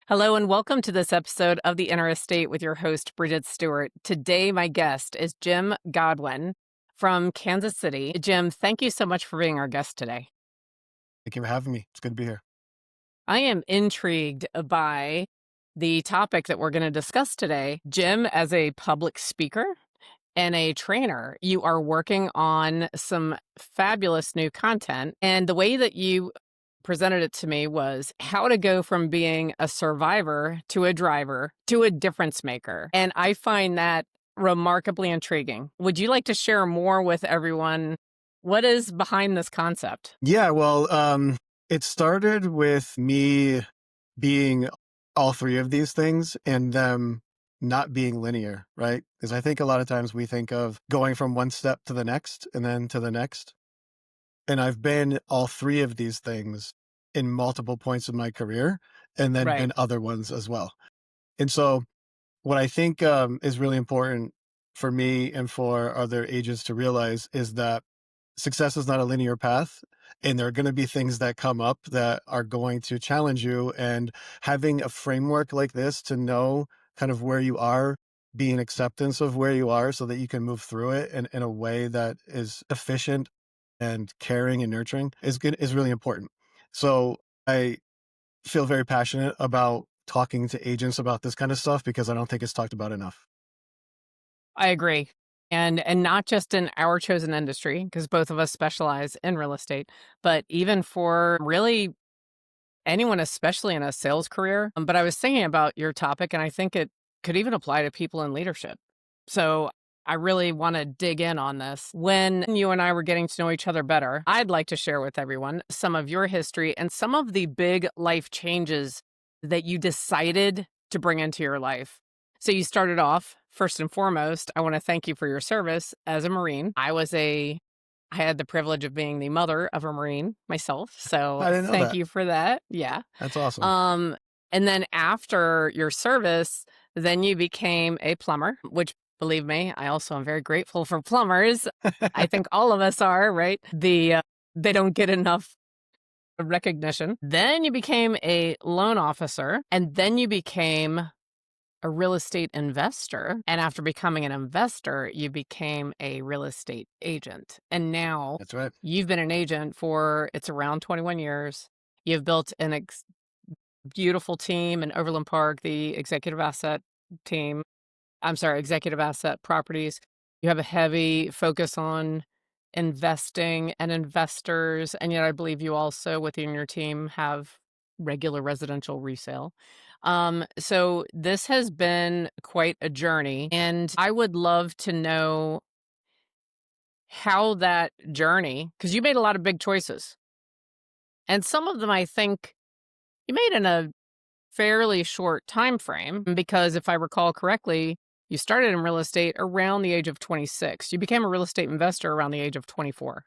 Hello and welcome to this episode of The Inner Estate with your host, Bridget Stuart. Today, my guest is Jim Godwin from Kansas City. Jim, thank you so much for being our guest today. Thank you for having me. It's good to be here. I am intrigued by the topic that we're going to discuss today. Jim, as a public speaker and a trainer, you are working on some fabulous new content. And the way that you presented it to me was how to go from being a survivor to a driver to a difference maker. And I find that remarkably intriguing. Would you like to share more with everyone? What is behind this concept? Yeah, it started with me being all three of these things and them not being linear, right? Because I think a lot of times we think of going from one step to the next and then to the next. And I've been all three of these things in multiple points of my career and then Right. been other ones as well. And so what I think is really important for me and for other agents to realize is that success is not a linear path, and there are going to be things that come up that are going to challenge you, and having a framework like this to know kind of where you are, be in acceptance of where you are so that you can move through it in a way that is efficient and caring and nurturing is really important. So I feel very passionate about talking to agents about this kind of stuff because I don't think it's talked about enough. I agree. And not just in our chosen industry, because both of us specialize in real estate, but even for really anyone, especially in a sales career. But I was thinking about your topic, and I think it could even apply to people in leadership. So I really want to dig in on this. When you and I were getting to know each other better, I'd like to share with everyone some of your history and some of the big life changes that you decided to bring into your life. So you started off, first and foremost, I want to thank you for your service as a Marine. I had the privilege of being the mother of a Marine myself. So I didn't know thank that. you for that. Yeah. That's awesome. Um, and then after your service, then you became a plumber, which, believe me, I also am very grateful for plumbers. I think all of us are, right? They don't get enough recognition. Then you became a loan officer, and then you became a real estate investor. And after becoming an investor, you became a real estate agent. And now That's right. you've been an agent for it's around 21 years. You've built an beautiful team in Overland Park, the executive asset team. I'm sorry, executive asset properties. You have a heavy focus on investing and investors. And yet I believe you also within your team have regular residential resale. So this has been quite a journey. And I would love to know how that journey, because you made a lot of big choices. And some of them I think you made in a fairly short time frame because if I recall correctly, you started in real estate around the age of 26. You became a real estate investor around the age of 24.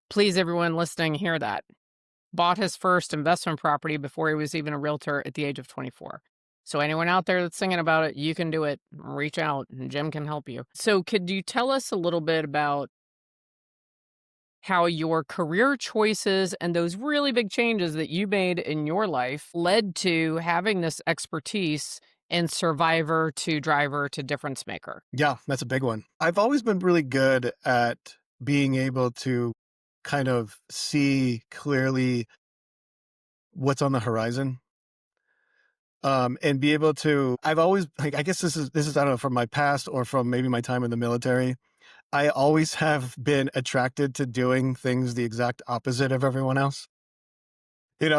Please, everyone listening, hear that. Bought his first investment property before he was even a realtor at the age of 24. So anyone out there that's thinking about it, you can do it. Reach out and Jim can help you. So could you tell us a little bit about how your career choices and those really big changes that you made in your life led to having this expertise in survivor to driver to difference maker? Yeah, that's a big one. I've always been really good at being able to kind of see clearly what's on the horizon. And be able to, I've always, like, I guess this is, I don't know, from my past or from maybe my time in the military. I always have been attracted to doing things the exact opposite of everyone else.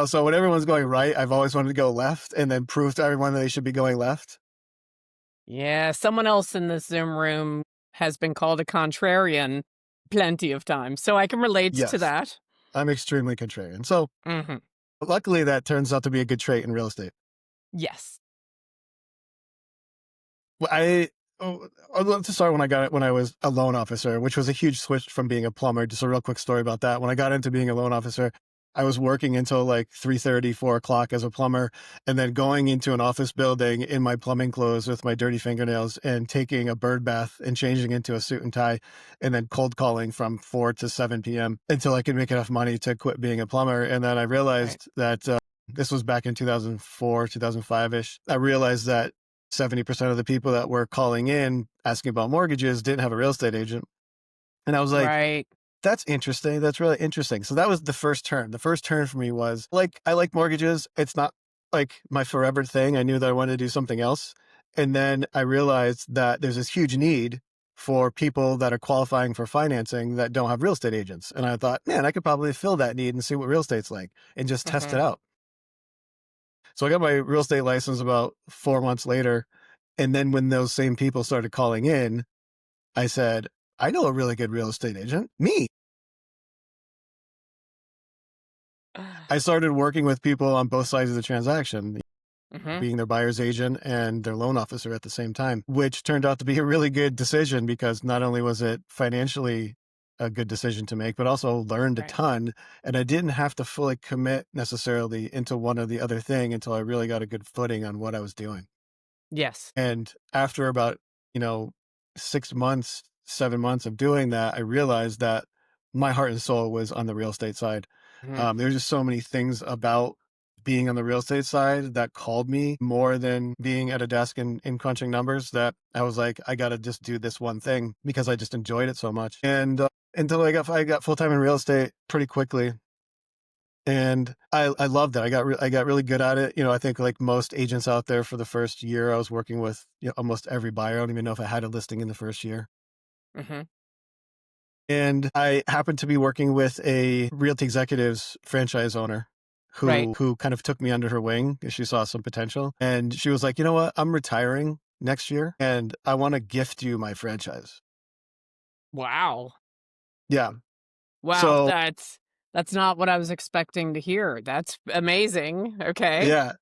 So when everyone's going right, I've always wanted to go left and then prove to everyone that they should be going left. Yeah, someone else in this Zoom room has been called a contrarian plenty of times, so I can relate to Yes, that. I'm extremely contrarian. So Hmm. luckily that turns out to be a good trait in real estate. Yes. Well, let's start when I was a loan officer, which was a huge switch from being a plumber. Just a real quick story about that. When I got into being a loan officer, I was working until like 3:30, 4 o'clock as a plumber, and then going into an office building in my plumbing clothes with my dirty fingernails and taking a bird bath and changing into a suit and tie, and then cold calling from 4 to 7 p.m. until I could make enough money to quit being a plumber. And then I Right. realized that this was back in 2004, 2005-ish, I realized that 70% of the people that were calling in asking about mortgages didn't have a real estate agent. And I was like, Right. that's interesting. That's really interesting. So that was the first turn. The first turn for me was like, I like mortgages. It's not like my forever thing. I knew that I wanted to do something else. And then I realized that there's this huge need for people that are qualifying for financing that don't have real estate agents. And I thought, man, I could probably fill that need and see what real estate's like and just test it Mhm. out. So I got my real estate license about 4 months later. And then when those same people started calling in, I said, I know a really good real estate agent, me. I started working with people on both sides of the transaction, Mhm. being their buyer's agent and their loan officer at the same time, which turned out to be a really good decision because not only was it financially a good decision to make, but also learned a Right. ton. And I didn't have to fully commit necessarily into one or the other thing until I really got a good footing on what I was doing. Yes. And after about, you know, 6 months, 7 months of doing that, I realized that my heart and soul was on the real estate side. Mhm. There's just so many things about being on the real estate side that called me more than being at a desk and crunching numbers that I was like, I got to just do this one thing because I just enjoyed it so much. And until I got full time in real estate pretty quickly, and I loved it. I got really good at it. You know, I think like most agents out there for the first year, I was working with, you know, almost every buyer. I don't even know if I had a listing in the first year. Mhm. And I happened to be working with a Realty Executives franchise owner Right. who kind of took me under her wing because she saw some potential. And she was like, you know what? I'm retiring next year and I want to gift you my franchise. Wow. Yeah. Wow, So that's not what I was expecting to hear. That's amazing. Okay. yeah.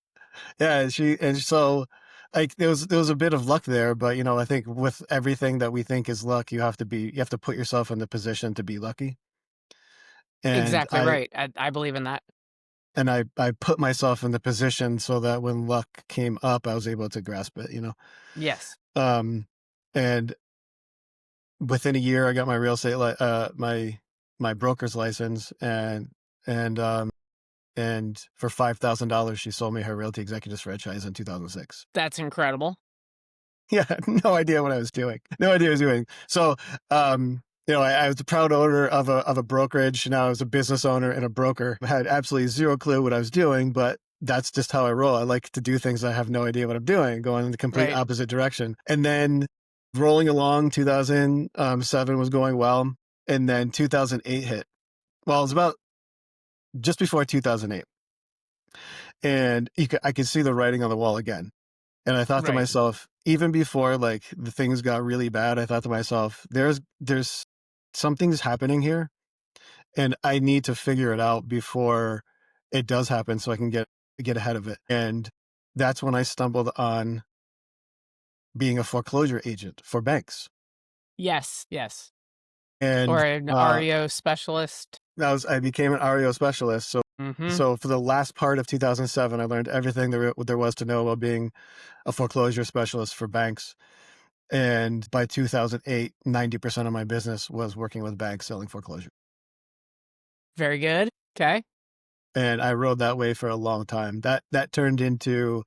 Yeah, and so, like, there was a bit of luck there, but, you know, I think with everything that we think is luck, you have to put yourself in the position to be lucky, and Exactly right. I believe in that. I put myself in the position so that when luck came up, I was able to grasp it, you know? Yes. Um, and within a year, I got my real estate my broker's license, and, um, and for $5,000, she sold me her Realty Executives franchise in 2006. That's incredible. Yeah, no idea what I was doing. No idea what I was doing. So, you know, I was the proud owner of a brokerage. Now I was a business owner and a broker. I had absolutely zero clue what I was doing, but that's just how I roll. I like to do things I have no idea what I'm doing, going in the complete Right. opposite direction. And then rolling along, 2007 was going well, and then 2008 hit. Well, it was about just before 2008, and I could see the writing on the wall again. And I thought to Right. myself, even before like the things got really bad, I thought to myself, there's something's happening here and I need to figure it out before it does happen so I can get ahead of it. And that's when I stumbled on being a foreclosure agent for banks. Yes, yes. Or And an REO specialist. I became an REO specialist. So Mhm. so for the last part of 2007, I learned everything there was to know about being a foreclosure specialist for banks. And by 2008, 90% of my business was working with banks selling foreclosure. Very good. Okay. And I rode that way for a long time. That turned into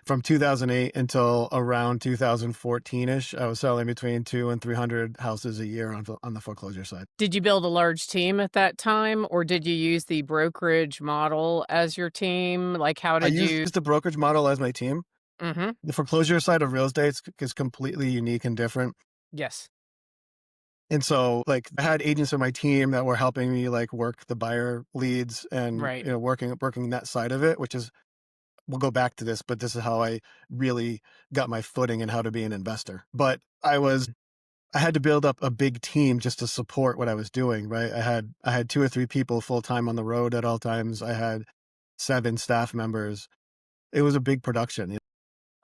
from 2008 until around 2014-ish, I was selling between 2 and 300 houses a year on the foreclosure side. Did you build a large team at that time, or did you use the brokerage model as your team? Like, how I did you? used the brokerage model as my team. Mhm. The foreclosure side of real estate is completely unique and different. Yes. And so, like, I had agents on my team that were helping me, like, work the buyer leads and, Right. you know, working that side of it, which is we'll go back to this, but this is how I really got my footing in how to be an investor. But I had to build up a big team just to support what I was doing, right? I had 2 or 3 people full time on the road at all times. I had 7 staff members. It was a big production.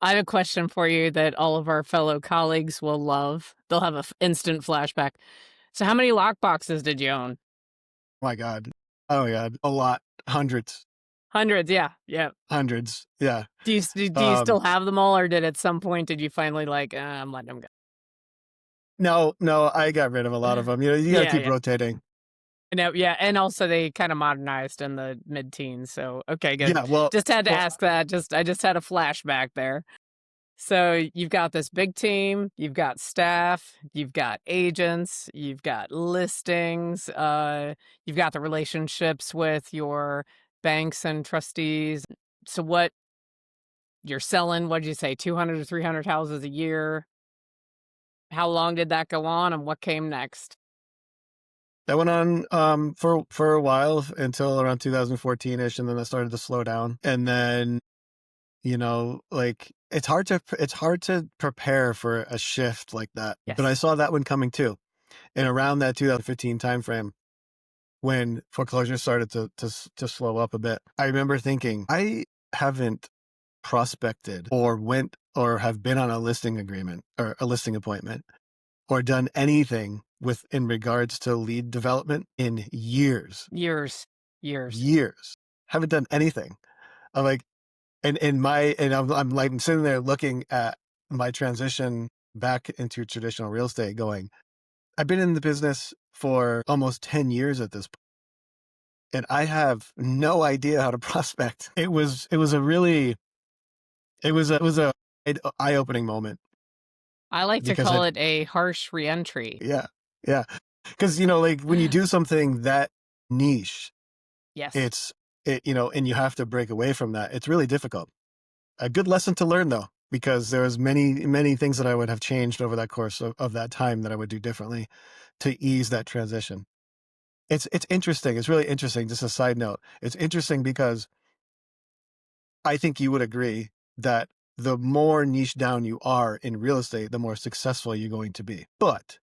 I have a question for you that all of our fellow colleagues will love. They'll have an instant flashback. So how many lock boxes did you own? My God. Oh yeah, a lot, hundreds, Hundreds, yeah, yeah. hundreds. Yeah. Do you Um, still have them all, or did at some point did you finally like, I'm letting them go? no, no, I got rid of a lot of them. You know, you got to Yeah, keep yeah. rotating. No, yeah, and also they kinda modernized in the mid-teens, so okay, good. Yeah, well Just had to well, ask that, I just had a flashback there. So, you've got this big team, you've got staff, you've got agents, you've got listings, you've got the relationships with your banks and trustees. So what you're selling, what'd you say, 200 to 300 houses a year? How long did that go on, and what came next? that went on, for a while until around 2014-ish, and then it started to slow down, and then, like, it's hard to prepare for a shift like that, but I Yes. saw that one coming too, and around that 2015 timeframe, when foreclosures started to slow up a bit, I remember thinking, "I haven't prospected or went or have been on a listing agreement or a listing appointment or done anything with in regards to lead development in years, Years. Years. years. Haven't done anything." I'm like, I'm sitting there looking at my transition back into traditional real estate going, I've been in the business for almost 10 years at this point, and I have no idea how to prospect. It was a really it was a eye-opening moment I like to because call it a harsh reentry. yeah, yeah, because like when you do something that niche, Yes. it's and you have to break away from that. It's really difficult. A good lesson to learn though, because there was many things that I would have changed over that course of that time that I would do differently to ease that transition. It's interesting. It's really interesting. Just a side note. It's interesting because I think you would agree that the more niche down you are in real estate, the more successful you're going to be. But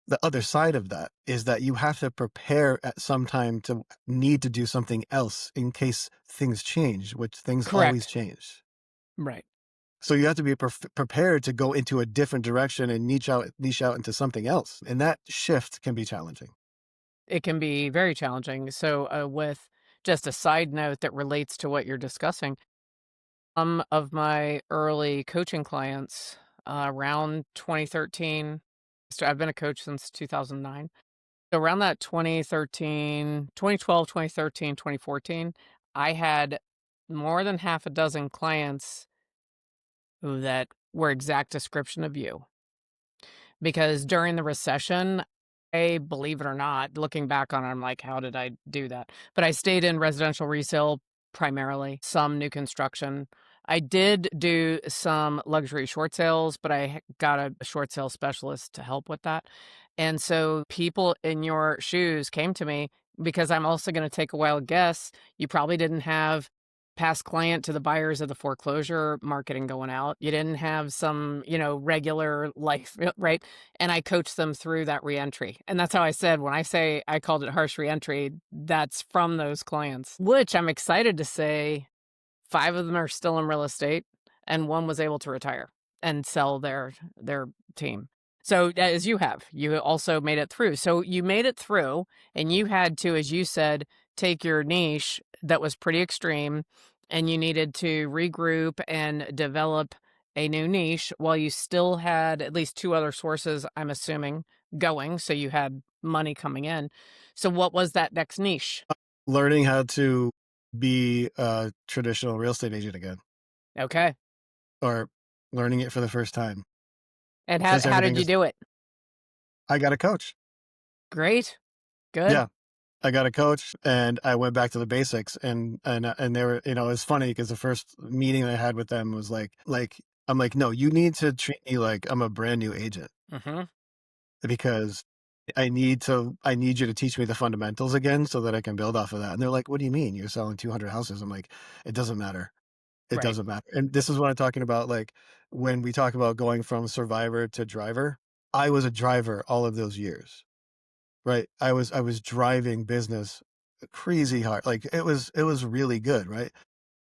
the other side of that is that you have to prepare at some time to need to do something else in case things change, which things always Correct. change. Right. So you have to be prepared to go into a different direction and niche out into something else, and that shift can be challenging. It can be very challenging. So, with just a side note that relates to what you're discussing, some of my early coaching clients, around 2013, so I've been a coach since 2009. So around that 2013, 2012, 2013, 2014, I had more than half a dozen clients that were exact description of you. Because during the recession, I believe it or not, looking back on it, I'm like, "How did I do that?" But I stayed in residential resale primarily, some new construction. I did do some luxury short sales, but I got a short sale specialist to help with that. And so people in your shoes came to me because I'm also gonna take a wild guess, you probably didn't have past client to the buyers of the foreclosure marketing going out. You didn't have some, regular life, right? And I coached them through that reentry. And that's how I said, when I say I called it harsh reentry, that's from those clients, which I'm excited to say 5 of them are still in real estate, and 1 was able to retire and sell their team. So, as you have, you also made it through. So, you made it through, and you had to, as you said, take your niche that was pretty extreme, and you needed to regroup and develop a new niche while you still had at least 2 other sources, I'm assuming, going, so you had money coming in. So, what was that next niche? Learning how to be a traditional real estate agent again, Okay. or learning it for the first time, And how since how everything did you is do it? I got a coach. Great. Good. Yeah, I got a coach, and I went back to the basics, and they were it's funny because the first meeting I had with them was I'm like, "No, you need to treat me like I'm a brand new agent Mhm. because I need you to teach me the fundamentals again so that I can build off of that." And they're like, "What do you mean? You're selling 200 houses?" I'm like, "It doesn't matter. It Right. doesn't matter." And this is what I'm talking about, like, when we talk about going from survivor to driver, I was a driver all of those years, right? I was driving business crazy hard. Like, it was really good, right?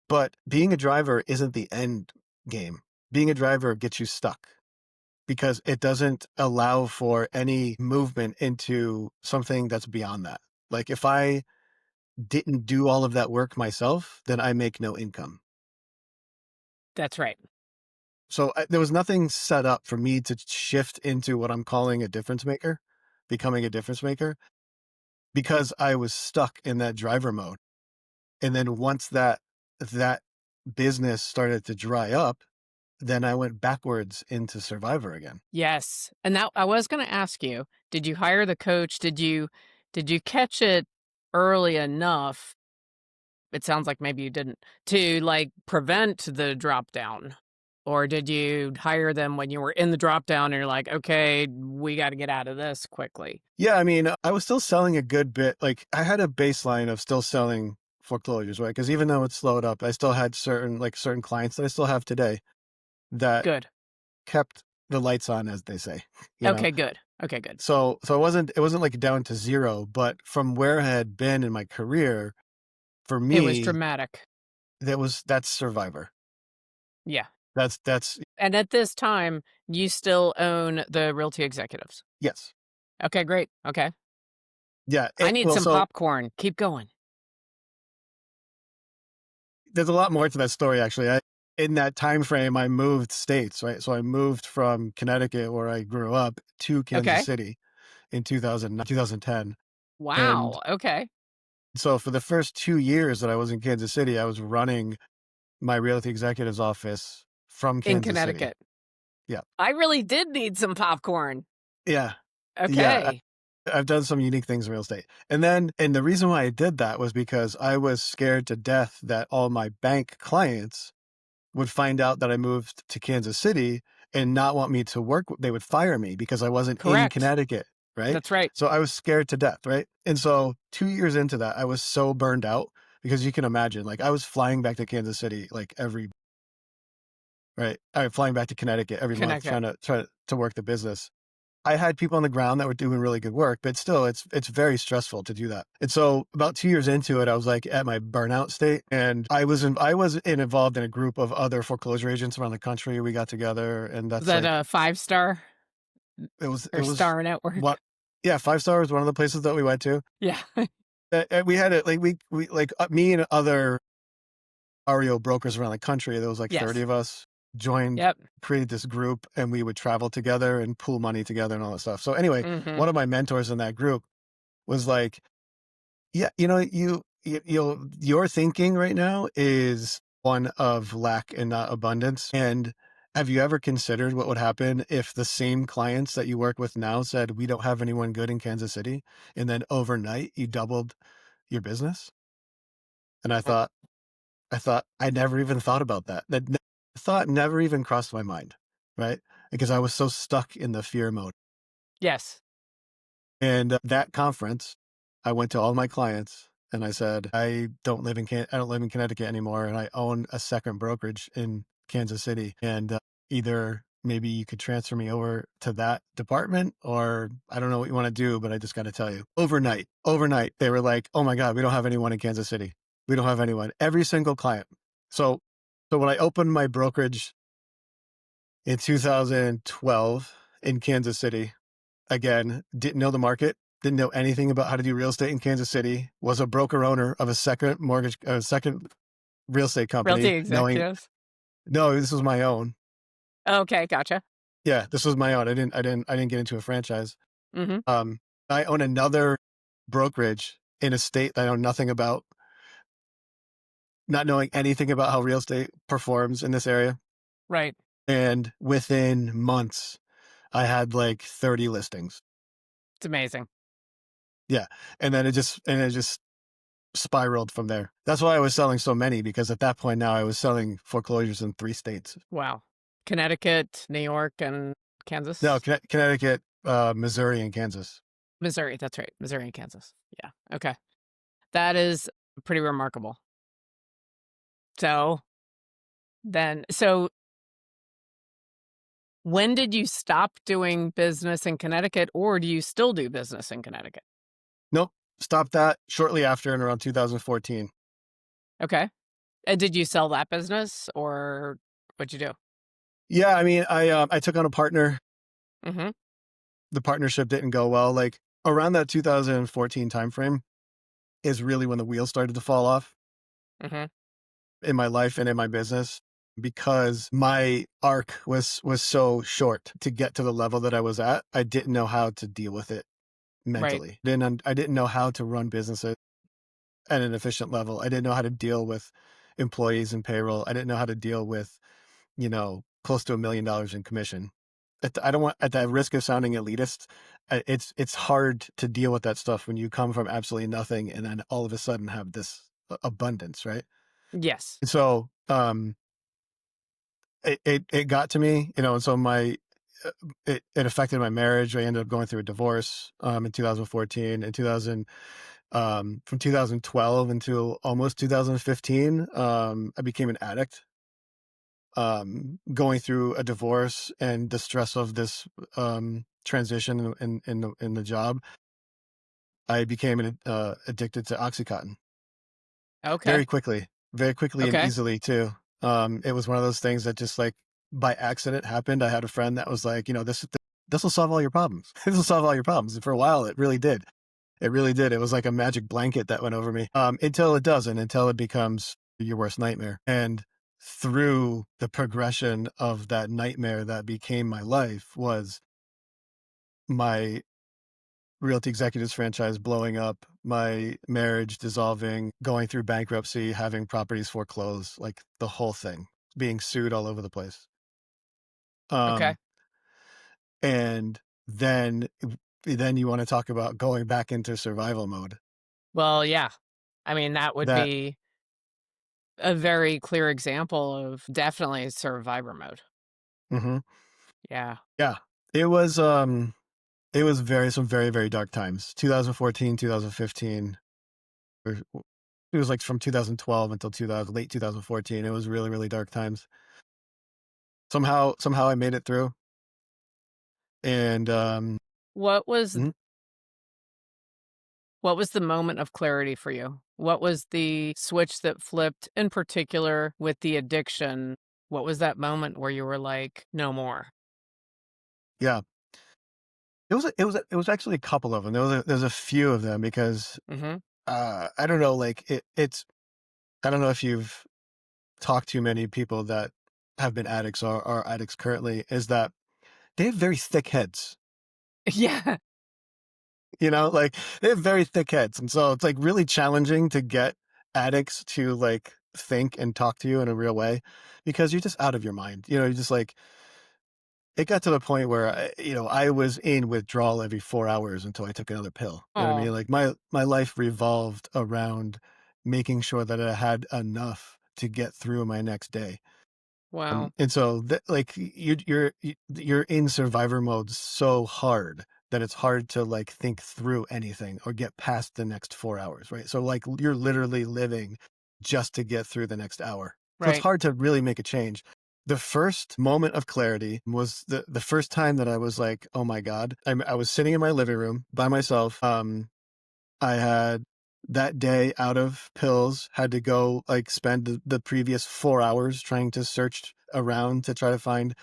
But being a driver isn't the end game. Being a driver gets you stuck because it doesn't allow for any movement into something that's beyond that. Like, if I didn't do all of that work myself, then I make no income. That's right. So there was nothing set up for me to shift into what I'm calling a difference maker, becoming a difference maker, because I was stuck in that driver mode. And then once that business started to dry up, then I went backwards into Survivor again. Yes, and that I was gonna ask you, did you hire the coach? Did you catch it early enough, it sounds like maybe you didn't, to, like, prevent the drop down? Or did you hire them when you were in the drop down and you're like, "Okay, we gotta get out of this quickly." Yeah, I mean, I was still selling a good bit. Like I had a baseline of still selling foreclosures, right? Because even though it slowed up, I still had certain clients that I still have today that Good. kept the lights on, as they say, you know? Okay, good. Okay, good. So it wasn't like down to zero, but from where I had been in my career, for It was me, dramatic. that's Survivor. Yeah, That's and at this time, you still own the Realty Executives. yes. Okay, great. Okay. Yeah, I need well, some so popcorn. Keep going. there's a lot more to that story, actually. In that time frame, I moved states, right? So I moved from Connecticut, where I grew up, to Kansas Okay. City in 2010. And Wow, okay. so for the first 2 years that I was in Kansas City, I was running my realty executive's office from In Kansas City. Connecticut. Yeah. I really did need some popcorn. Yeah. Yeah. Okay. I've done some unique things in real estate. And the reason why I did that was because I was scared to death that all my bank clients would find out that I moved to Kansas City and not want me to work. They would fire me because I wasn't in Correct. Connecticut, right? That's right. So I was scared to death, right? And so 2 years into that, I was so burned out because you can imagine, like, I was flying back to Kansas City, like, flying back to Connecticut every month Connecticut. trying to work the business. I had people on the ground that were doing really good work, but still it's very stressful to do that. And so about 2 years into it, I was like at my burnout state, and involved in a group of other foreclosure agents around the country. We got together, and Was that's that like a five-star it or was Star Network? what yeah, 5 Star was one of the places that we went to. Yeah. We had it like we like me and other REO brokers around the country. There was like 30 Yes. of us joined, Yep. created this group, and we would travel together and pool money together and all that stuff. So anyway, Mhm. one of my mentors in that group was like, "Yeah, your thinking right now is one of lack and not abundance. And have you ever considered what would happen if the same clients that you work with now said, 'We don't have anyone good in Kansas City,' and then overnight you doubled your business?" And I thought I never even thought about that. Thought never even crossed my mind, right? Because I was so stuck in the fear mode. Yes. And that conference, I went to all my clients and I said, I don't live in Connecticut anymore, and I own a second brokerage in Kansas City. And either maybe you could transfer me over to that department, or I don't know what you want to do, but I just got to tell you, overnight, they were like, "Oh my God, we don't have anyone in Kansas City. We don't have anyone." Every single client. So, so when I opened my brokerage in 2012 in Kansas City, again, didn't know the market, didn't know anything about how to do real estate in Kansas City, was a broker owner of a second real estate Realty company, knowing Executives. no, this was my own. Okay, gotcha. Yeah, this was my own. I didn't get into a franchise. Mhm. Um, I own another brokerage in a state that I know nothing about, not knowing anything about how real estate performs in this area. Right. And within months, I had like 30 listings. It's amazing. Yeah. And it just spiraled from there. That's why I was selling so many, because at that point now I was selling foreclosures in 3 states. Wow. Connecticut, New York, and No, Kansas? Connecticut, Missouri, and Kansas. Missouri, that's right. Missouri and Kansas. Yeah. Okay. That is pretty remarkable. So, so when did you stop doing business in Connecticut, or do you still do business in Connecticut? Nope, stopped that shortly after in around 2014. Okay. And did you sell that business, or what'd you do? Yeah, I mean, I took on a partner. Mhm. The partnership didn't go well. Like, around that 2014 timeframe is really when the wheels started to fall off Mhm. in my life and in my business, because my arc was so short to get to the level that I was at. I didn't know how to deal with it Right. mentally. I didn't know how to run businesses at an efficient level. I didn't know how to deal with employees and payroll. I didn't know how to deal with, close to $1 million in commission. I don't want, at the risk of sounding elitist, it's hard to deal with that stuff when you come from absolutely nothing and then all of a sudden have this abundance, right? Yes. And so, it got to me, and so uh, it affected my marriage. I ended up going through a divorce, in 2014 and 2000, from 2012 until almost 2015, I became an addict. Going through a divorce and the stress of this, transition in the job, I became addicted to OxyContin Okay. very quickly and Okay. easily too. It was one of those things that just like by accident happened. I had a friend that was like, this will solve all your problems. This will solve all your problems. And for a while, it really did. It really did. It was like a magic blanket that went over me, until it doesn't, until it becomes your worst nightmare. And through the progression of that nightmare that became my life was my Realty Executives franchise blowing up, my marriage dissolving, going through bankruptcy, having properties foreclosed, like the whole thing, being sued all over the place. Okay. Um, and then, then you want to talk about going back into survival mode. Well, yeah. I mean, that would That, be a very clear example of definitely survivor mode. mhm, Yeah. yeah, it was some very, very dark times. 2014, 2015, or it was like from 2012 until late 2014. It was really, really dark times. Somehow I made it through, and What was mhm, what was the moment of clarity for you? What was the switch that flipped in particular with the addiction? What was that moment where you were like, "No more?" yeah, it was actually a couple of them. There's a few of them because Mhm. I don't know, like it's I don't know if you've talked to many people that have been addicts or are addicts currently. Is that they have very thick heads. Yeah. Like they have very thick heads. And so it's like really challenging to get addicts to like think and talk to you in a real way because you're just out of your mind. You're just like, it got to the point where I was in withdrawal every 4 hours until I took another pill. You know what I Oh, mean? Like my life revolved around making sure that I had enough to get through my next day. wow. And so like you're in survivor mode so hard that it's hard to like think through anything or get past the next 4 hours, right? So like you're literally living just to get through the next hour. So it's Right. hard to really make a change. The first moment of clarity was the first time that I was like, oh my God. I was sitting in my living room by myself. I had that day out of pills, had to go like spend the previous 4 hours trying to search around to try to find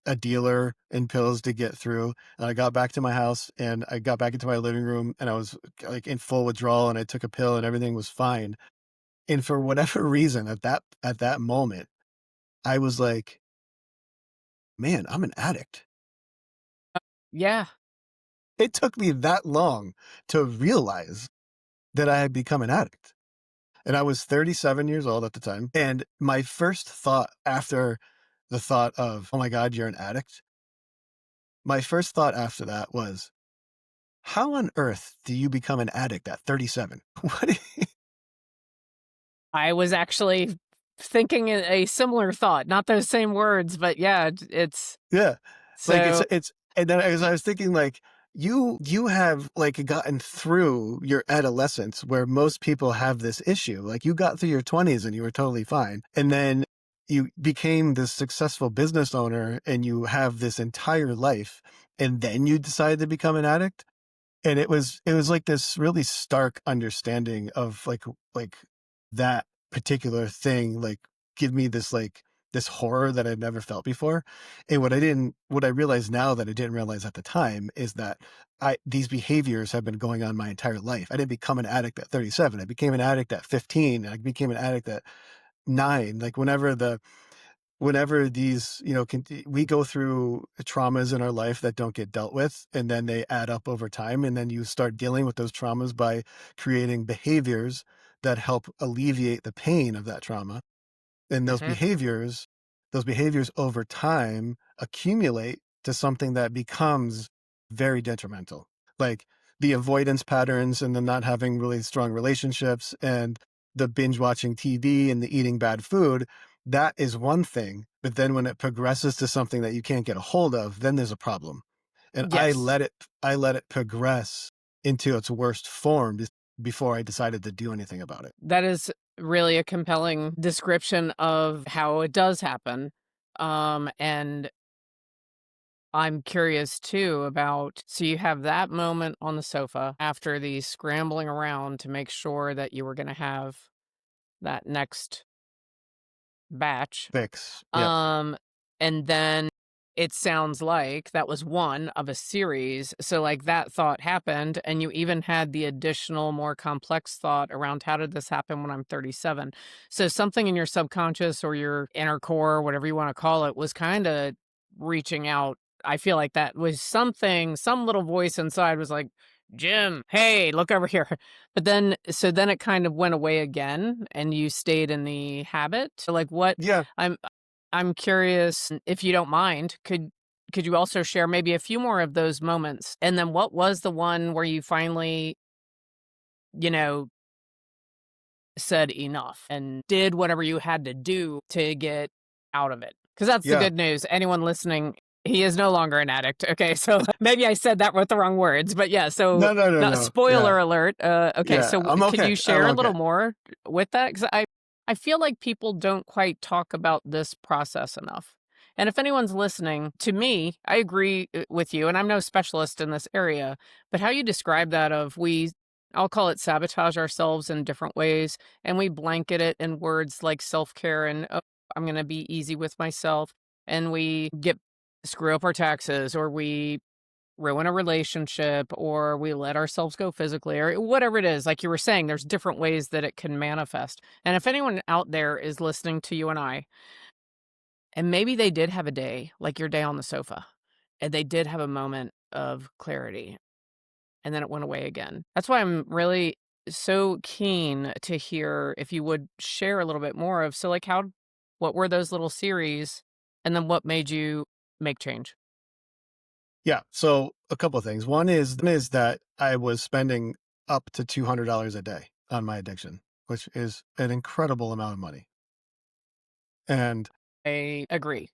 a dealer in pills to get through. And I got back to my house and I got back into my living room and I was like in full withdrawal and I took a pill and everything was fine. And for whatever reason at that moment, I was like, man, I'm an addict. Yeah. It took me that long to realize that I had become an addict. And I was 37 years old at the time. And my first thought after the thought of, oh my God, you're an addict. My first thought after that was, how on earth do you become an addict at 37? What? I was actually thinking a similar thought, not those same words, but yeah, it's Yeah. Like so and then as I was thinking, like, you have like gotten through your adolescence where most people have this issue. Like you got through your 20s and you were totally fine. And then you became this successful business owner and you have this entire life. And then you decided to become an addict. And it was like this really stark understanding of like that particular thing, like, give me this, like, this horror that I'd never felt before, and what I realize now that I didn't realize at the time is that I these behaviors have been going on my entire life. I didn't become an addict at 37, I became an addict at 15, and I became an addict at 9, like, whenever whenever these, we go through traumas in our life that don't get dealt with, and then they add up over time, and then you start dealing with those traumas by creating behaviors that help alleviate the pain of that trauma. And Mhm. those behaviors over time accumulate to something that becomes very detrimental. Like the avoidance patterns and the not having really strong relationships and the binge watching TV and the eating bad food, that is one thing. But then when it progresses to something that you can't get a hold of, then there's a problem. And Yes. I let it progress into its worst form before I decided to do anything about it. That is really a compelling description of how it does happen. And I'm curious too about so you have that moment on the sofa after the scrambling around to make sure that you were going to have that next batch. Fix. Yes. Um, and then it sounds like that was one of a series. So, like, that thought happened, and you even had the additional, more complex thought around how did this happen when I'm 37? So, something in your subconscious or your inner core, whatever you want to call it, was kind of reaching out. I feel like that was something, some little voice inside was like, Jim, hey, look over here. But then, so then it kind of went away again, and you stayed in the habit. So, like, what Yeah. I'm I'm curious if you don't mind, could you also share maybe a few more of those moments? And then what was the one where you finally, you know, said enough and did whatever you had to do to get out of it? Because that's the Yeah. good news. Anyone listening, he is no longer an addict. Okay, so maybe I said that with the wrong words, but yeah. So, No, no, no, not no. Yeah. spoiler alert. Okay, Yeah. so I'm could okay. you I'm share a okay. little more with that? Because I feel like people don't quite talk about this process enough. And if anyone's listening, to me, I agree with you, and I'm no specialist in this area, but how you describe that of I'll call it sabotage ourselves in different ways and we blanket it in words like self-care and, "Oh, I'm gonna be easy with myself," and we get screw up our taxes, or we ruin a relationship, or we let ourselves go physically, or whatever it is. Like you were saying, there's different ways that it can manifest. And if anyone out there is listening to you and I, and maybe they did have a day, like your day on the sofa, and they did have a moment of clarity and then it went away again. That's why I'm really so keen to hear if you would share a little bit more of so like what were those little series and then what made you make change? Yeah. So a couple of things. One is that I was spending up to $200 a day on my addiction, which is an incredible amount of money. And I agree.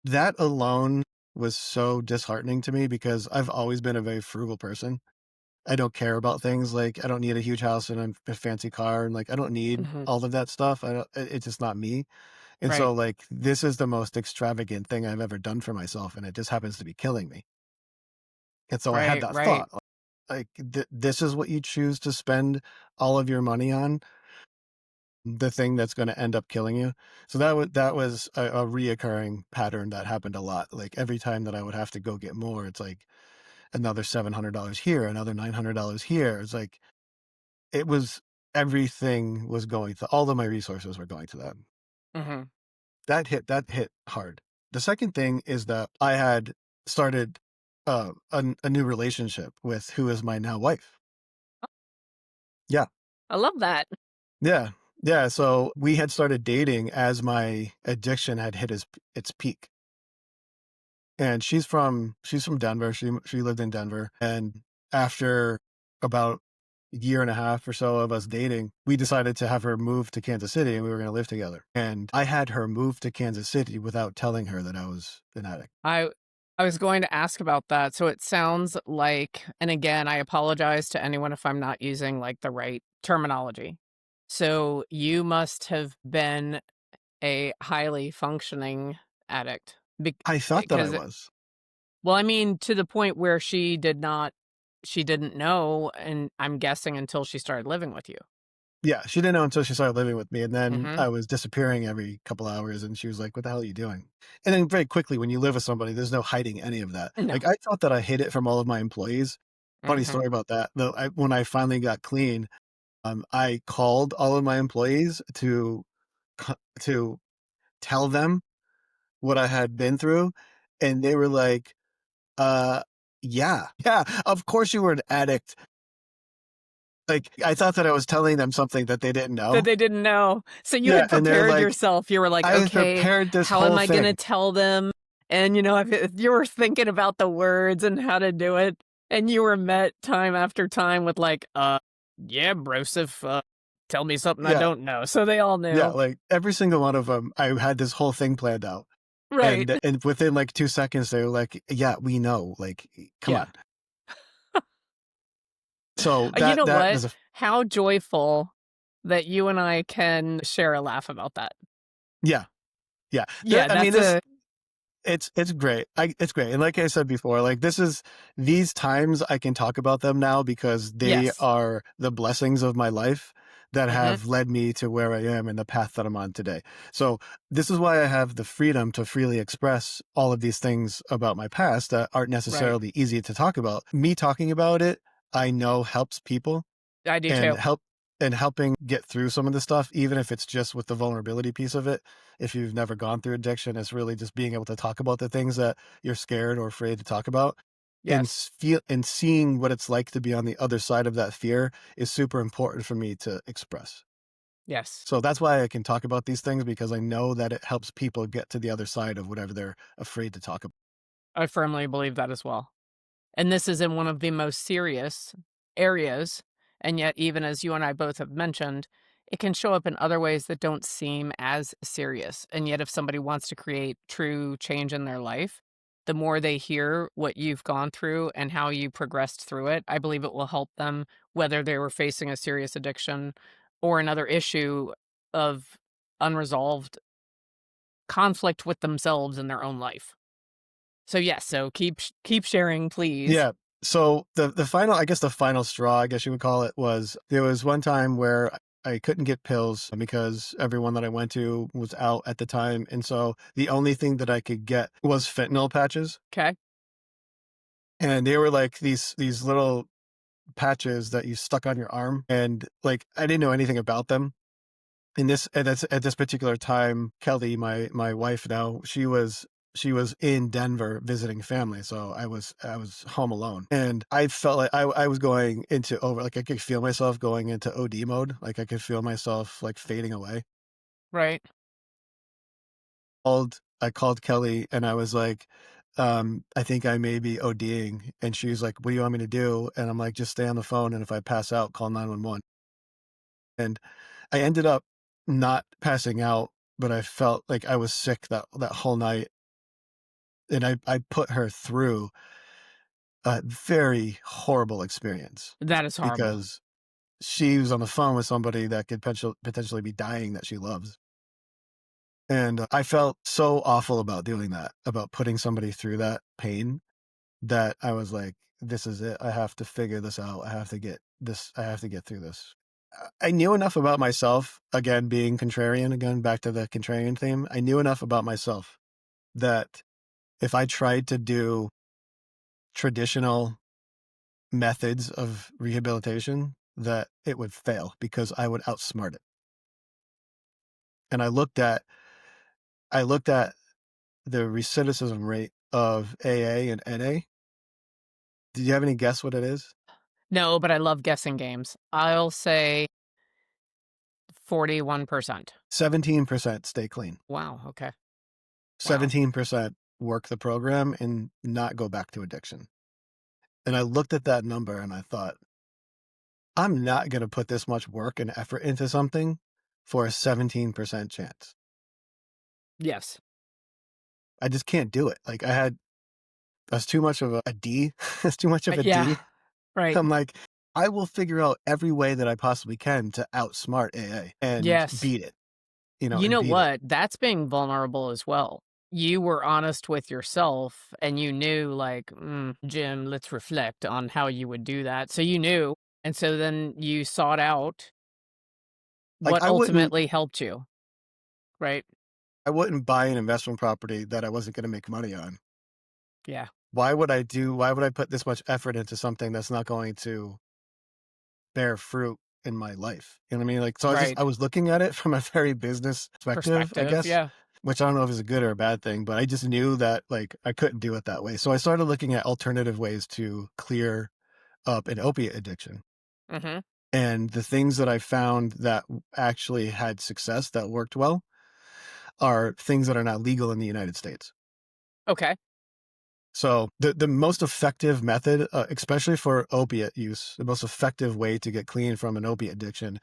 that alone was so disheartening to me because I've always been a very frugal person. I don't care about things like I don't need a huge house and a fancy car and like I don't need Mhm. all of that stuff. It's just not me. And Right. so like this is the most extravagant thing I've ever done for myself and it just happens to be killing me. And so I had Right, that right. thought like this is what you choose to spend all of your money on, the thing that's going to end up killing you. So that was a reoccurring pattern that happened a lot. Like every time that I would have to go get more, it's like another $700 here, another $900 here. It's like it was everything was going to all of my resources were going to that. Mhm. That hit hard. The second thing is that I had started a new relationship with who is my now wife. Yeah. I love that. Yeah. Yeah, so we had started dating as my addiction had hit its peak. And she's from Denver. She lived in Denver. And after about a year and a half or so of us dating, we decided to have her move to Kansas City and we were going to live together. And I had her move to Kansas City without telling her that I was an addict. I I was going to ask about that. So it sounds like and again, I apologize to anyone if I'm not using like the right terminology. So you must have been a highly functioning addict I thought that I because was. well, I mean, to the point where she didn't know, and I'm guessing until she started living with you. Yeah, she didn't know until she started living with me, and then Mhm. I was disappearing every couple hours, and she was like, "What the hell are you doing?" And then very quickly, when you live with somebody, there's no hiding any of that. No. Like, I thought that I hid it from all of my employees. Funny Mhm. story about that, though, when I finally got clean, I called all of my employees to to tell them what I had been through, and they were like, "Uh, yeah, yeah, of course you were an addict." Like, I thought that I was telling them something that they didn't That know. they didn't know. So you Yeah, had and they're prepared like, yourself. You were like, "I have "Okay, prepared this how am whole I gonna thing." tell them?" And, if you were thinking about the words and how to do it, and you were met time after time with like, yeah, broseph, tell me something I Yeah, don't know." So they all yeah, knew. like, every single one of them, I had this whole thing planned out, Right. and within, like, 2 seconds, they were like, "Yeah, we know, like, come Yeah. on." So You that know that what? is a How joyful that you and I can share a laugh about that. yeah, yeah. Yeah, I mean, that's this a it's great. It's great, and like I said before, like, these times I can talk about them now because they yes. are the blessings of my life that Mhm. have led me to where I am and the path that I'm on today. So, this is why I have the freedom to freely express all of these things about my past that aren't Right. necessarily easy to talk about. Me talking about it, I know helps people I do and too. helping get through some of the stuff, even if it's just with the vulnerability piece of it. If you've never gone through addiction, it's really just being able to talk about the things that you're scared or afraid to talk about, and Yes. feel and seeing what it's like to be on the other side of that fear is super important for me to express. Yes. So that's why I can talk about these things, because I know that it helps people get to the other side of whatever they're afraid to talk about. I firmly believe that as well. And this is in one of the most serious areas, and yet even as you and I both have mentioned, it can show up in other ways that don't seem as serious, and yet if somebody wants to create true change in their life, the more they hear what you've gone through and how you progressed through it, I believe it will help them whether they were facing a serious addiction or another issue of unresolved conflict with themselves in their own life. So, yes, so keep sharing, please. Yeah. So the final, I guess the final straw, I guess you would call it, was there was one time where I couldn't get pills because everyone that I went to was out at the time. And so the only thing that I could get was fentanyl patches. Okay. And they were like these little patches that you stuck on your arm. And like I didn't know anything about them. At this particular time, Kelly, my wife now, she was in Denver visiting family, so I was home alone, and I felt like I was going into over like I could feel myself going into OD mode, like I could feel myself like fading away. Right. I called Kelly and I was like, I think I may be ODing, and she was like, "What do you want me to do?" And I'm like, "Just stay on the phone, and if I pass out, call 911." And I ended up not passing out, but I felt like I was sick that whole night, and I put her through a very horrible experience That is horrible. because she was on the phone with somebody that could potentially be dying that she loves, and I felt so awful about doing that, about putting somebody through that pain, that I was like, "This is it. I have to figure this out. I have to get through this." I knew enough about myself, again, being contrarian, again, back to the contrarian theme. I knew enough about myself that if I tried to do traditional methods of rehabilitation, that it would fail because I would outsmart it. And I looked at the recidivism rate of AA and NA. Did you have any guess what it is? No, but I love guessing games. I'll say 41%. 17% stay clean. Wow, okay. Wow. 17% work the program and not go back to addiction. And I looked at that number and I thought, I'm not going to put this much work and effort into something for a 17% chance. Yes. I just can't do it. Like that's too much of a D. That's too much of a Yeah, D. right. I'm like, I will figure out every way that I possibly can to outsmart AA and Yes. beat it, You and know beat it. what? That's being vulnerable as well. You were honest with yourself and you knew, like, Jim, let's reflect on how you would do that. So you knew. And so then you sought out Like what ultimately helped you, right? I wouldn't buy an investment property that I wasn't going to make money on. Yeah. Why would I put this much effort into something that's not going to bear fruit in my life. You know what I mean? Like, so Right. I was looking at it from a very business perspective, I Perspective, guess, yeah. which I don't know if it's a good or a bad thing, but I just knew that like I couldn't do it that way. So I started looking at alternative ways to clear up an opiate addiction. Mhm. And the things that I found that actually had success that worked well are things that are not legal in the United States. Okay. So the most effective method, especially for opiate use, the most effective way to get clean from an opiate addiction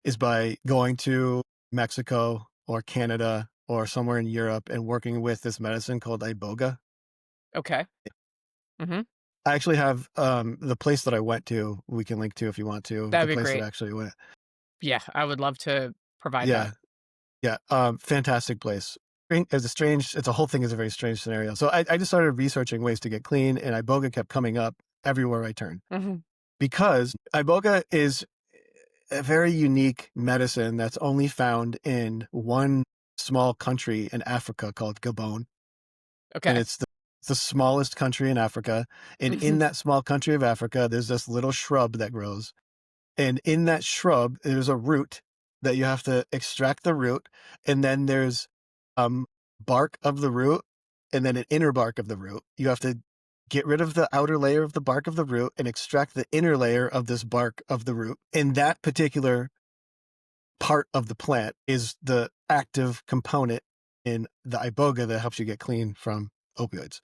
is by going to Mexico or Canada or somewhere in Europe and working with this medicine called iboga. Okay. Mhm. I actually have the place that I went to. We can link to if you want to the That'd be place that great. I actually went. Yeah, I would love to provide that. Yeah, yeah, fantastic place. It's a whole thing is a very strange scenario. So I just started researching ways to get clean, and iboga kept coming up everywhere I turned Mhm. because iboga is a very unique medicine that's only found in one small country in Africa called Gabon, and Okay. it's the smallest country in Africa. And in Mhm. that small country of Africa, there's this little shrub that grows, and in that shrub, there's a root that you have to extract the root, and then there's um, bark of the root, and then an inner bark of the root. You have to get rid of the outer layer of the bark of the root and extract the inner layer of this bark of the root. And that particular part of the plant is the active component in the iboga that helps you get clean from opioids.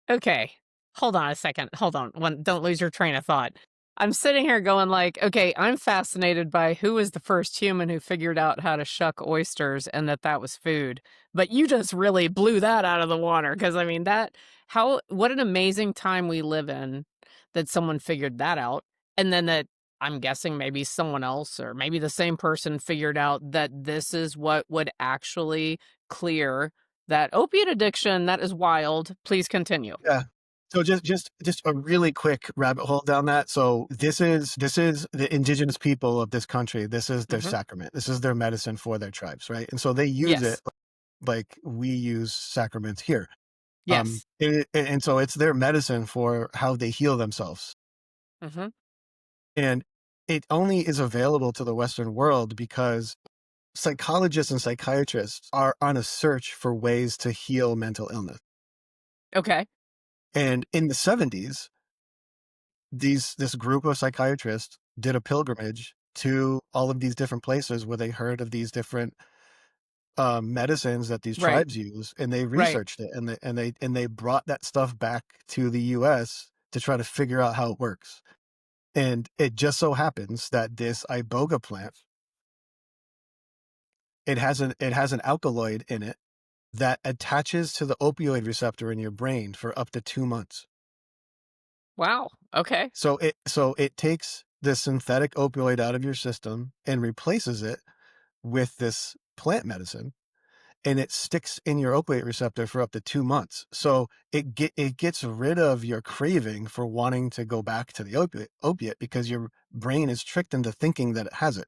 Okay. Hold on a second. Hold on. Don't lose your train of thought. I'm sitting here going like, okay, I'm fascinated by who was the first human who figured out how to shuck oysters and that that was food. But you just really blew that out of the water because I mean that how what an amazing time we live in that someone figured that out and then that I'm guessing maybe someone else or maybe the same person figured out that this is what would actually clear that opiate addiction, that is wild. Please continue. Yeah. So just a really quick rabbit hole down that. So this is the indigenous people of this country. This is their Mhm. sacrament. This is their medicine for their tribes, right? And so they use it Yes. like we use sacraments here. Yes. And so it's their medicine for how they heal themselves. Mhm. And it only is available to the Western world because psychologists and psychiatrists are on a search for ways to heal mental illness. Okay. And in the 70s, this group of psychiatrists did a pilgrimage to all of these different places where they heard of these different medicines that these Right. tribes use, and they Right. researched it, and they brought that stuff back to the U.S. to try to figure out how it works. And it just so happens that this iboga plant, it has an alkaloid in it that attaches to the opioid receptor in your brain for up to 2 months. Wow. Okay. So it takes the synthetic opioid out of your system and replaces it with this plant medicine, and it sticks in your opioid receptor for up to 2 months. So it gets rid of your craving for wanting to go back to the opiate because your brain is tricked into thinking that it has it.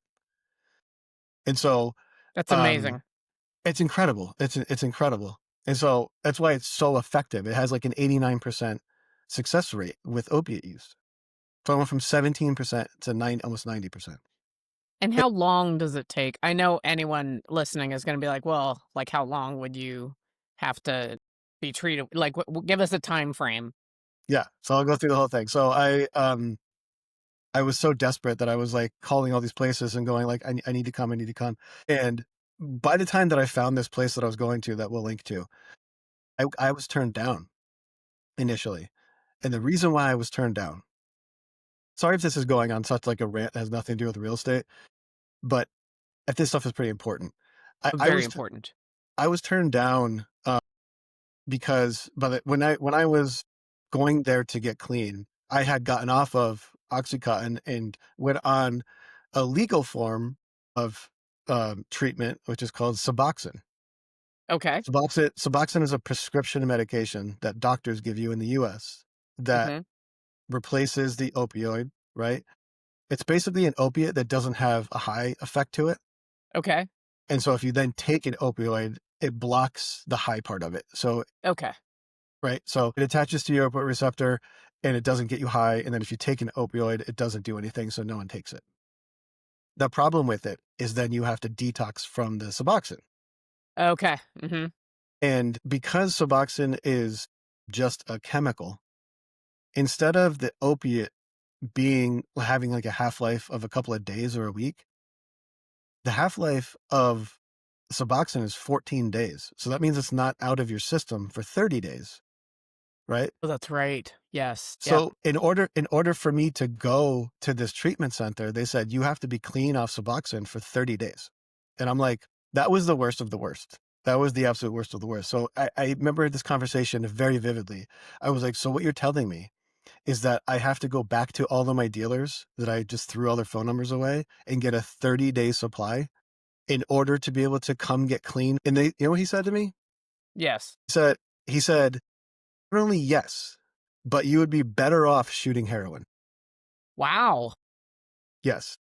And so That's um, amazing. it's incredible. It's incredible. And so that's why it's so effective. It has like an 89% success rate with opiate use. So I went from 17% to almost 90%. And how long does it take? I know anyone listening is gonna be like, "Well, like, how long would you have to be treated?" Like, give us a time frame. Yeah, so I'll go through the whole thing. So I was so desperate that I was like calling all these places and going like, I need to come, I need to come. And by the time that I found this place that I was going to that we'll link to, I was turned down initially. And the reason why I was turned down, sorry if this is going on such like a rant that has nothing to do with real estate, but if this stuff is pretty important. I, I Very was important. I was turned down because when I was going there to get clean, I had gotten off of Oxycontin and went on a legal form of treatment, which is called Suboxone. Okay. Suboxone is a prescription medication that doctors give you in the U.S. that Mhm. replaces the opioid. Right? It's basically an opiate that doesn't have a high effect to it, Okay. and so if you then take an opioid, it blocks the high part of it. So Okay. right? So it attaches to your opioid receptor and it doesn't get you high. And then if you take an opioid, it doesn't do anything. So no one takes it. The problem with it is then you have to detox from the Suboxone. Okay. Mhm. And because Suboxone is just a chemical, instead of the opiate having like a half-life of a couple of days or a week, the half-life of Suboxone is 14 days. So that means it's not out of your system for 30 days, right? Oh, that's right. Yes. Yep. So in order for me to go to this treatment center, they said you have to be clean off Suboxone for 30 days. And I'm like, that was the worst of the worst. That was the absolute worst of the worst. So I remember this conversation very vividly. I was like, so what you're telling me is that I have to go back to all of my dealers that I just threw all their phone numbers away and get a 30-day supply in order to be able to come get clean. And they, you know what he said to me? Yes. He said, not only yes, but you would be better off shooting heroin. Wow. Yes.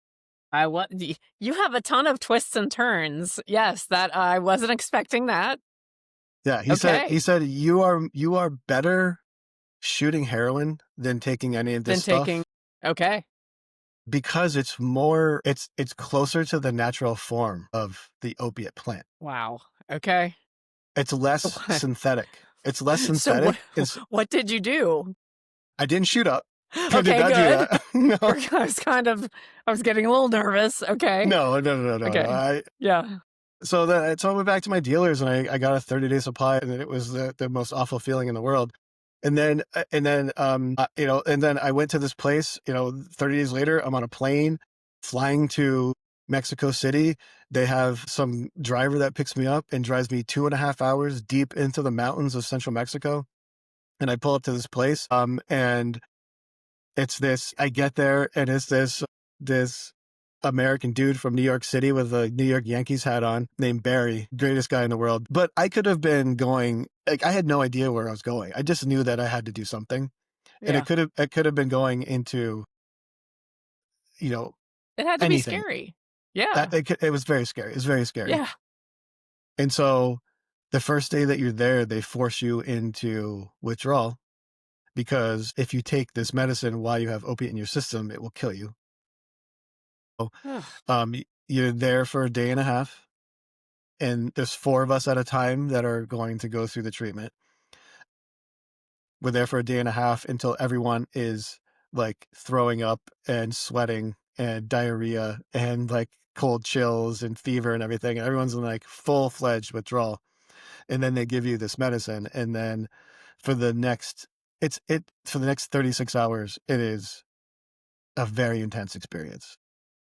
You have a ton of twists and turns. Yes, that I wasn't expecting that. Yeah. He Okay. said, you are better shooting heroin than taking any of this Then taking stuff okay. because it's closer to the natural form of the opiate plant. Wow. Okay. It's less What synthetic. It's less so what synthetic. It's what did you do? I didn't shoot up. I did Okay, not do good. that. No. I was getting a little nervous. Okay. No, no, no, no, no, no. Okay. Yeah. So I went back to my dealers and I got a 30-day supply and it was the most awful feeling in the world. And then I went to this place, 30 days later, I'm on a plane flying to Mexico City. They have some driver that picks me up and drives me 2.5 hours deep into the mountains of central Mexico. And I pull up to this place. And I get there and it's this American dude from New York City with a New York Yankees hat on named Barry, greatest guy in the world. But I could have been going, like, I had no idea where I was going. I just knew that I had to do something. And Yeah. it could have been going into, you know, It had to be anything. scary. Yeah. It was very scary. It was very scary. Yeah. And so the first day that you're there, they force you into withdrawal because if you take this medicine while you have opiate in your system, it will kill you. So, Ugh. you're there for a day and a half, and there's 4 of us at a time that are going to go through the treatment. We're there for a day and a half until everyone is, like, throwing up and sweating and diarrhea and, like, cold chills and fever and everything, and everyone's in, like, full-fledged withdrawal, and then they give you this medicine, and then for the next for the next 36 hours, it is a very intense experience.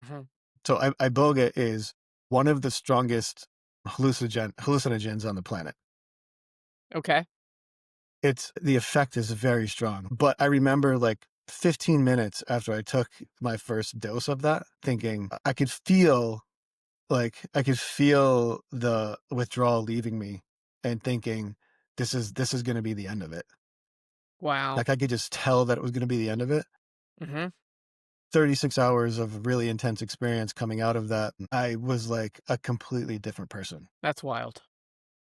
Mhm. So iboga is one of the strongest hallucinogens on the planet. Okay. It's the effect is very strong. But I remember like 15 minutes after I took my first dose of that, thinking I could feel the withdrawal leaving me and thinking this is going to be the end of it. Wow. Like I could just tell that it was going to be the end of it. Mhm. 36 hours of really intense experience coming out of that. I was like a completely different person. That's wild.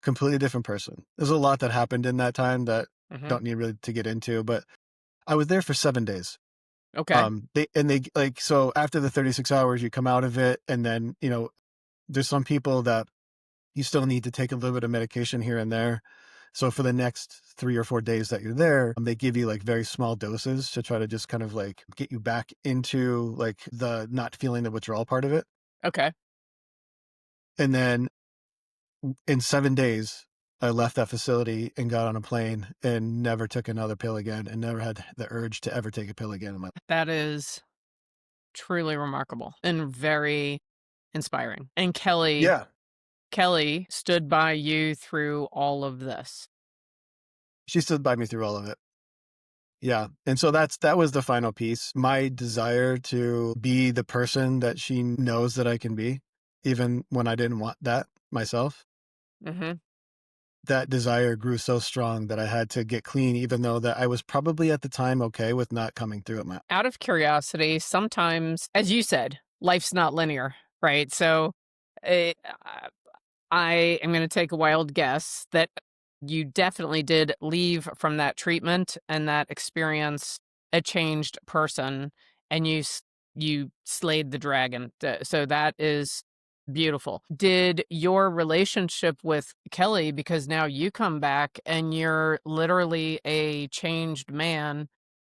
Completely different person. There's a lot that happened in that time that Mhm. don't need really to get into, but I was there for 7 days. Okay. They like, so after the 36 hours, you come out of it, and then, there's some people that you still need to take a little bit of medication here and there. So for the next 3 or 4 days that you're there, they give you like very small doses to try to just kind of like get you back into like the not feeling the withdrawal part of it. Okay. And then in 7 days, I left that facility and got on a plane and never took another pill again and never had the urge to ever take a pill again in my. That is truly remarkable and very inspiring. And Yeah, Kelly stood by you through all of this. she stood by me through all of it. Yeah, and so that was the final piece. My desire to be the person that she knows that I can be, even when I didn't want that myself. Mhm. That desire grew so strong that I had to get clean, even though that I was probably at the time okay with not coming through it. Out of curiosity, sometimes, as you said, life's not linear, right? So, eh, I am gonna take a wild guess that you definitely did leave from that treatment and that experience a changed person, and you slayed the dragon. So that is beautiful. Did your relationship with Kelly, because now you come back and you're literally a changed man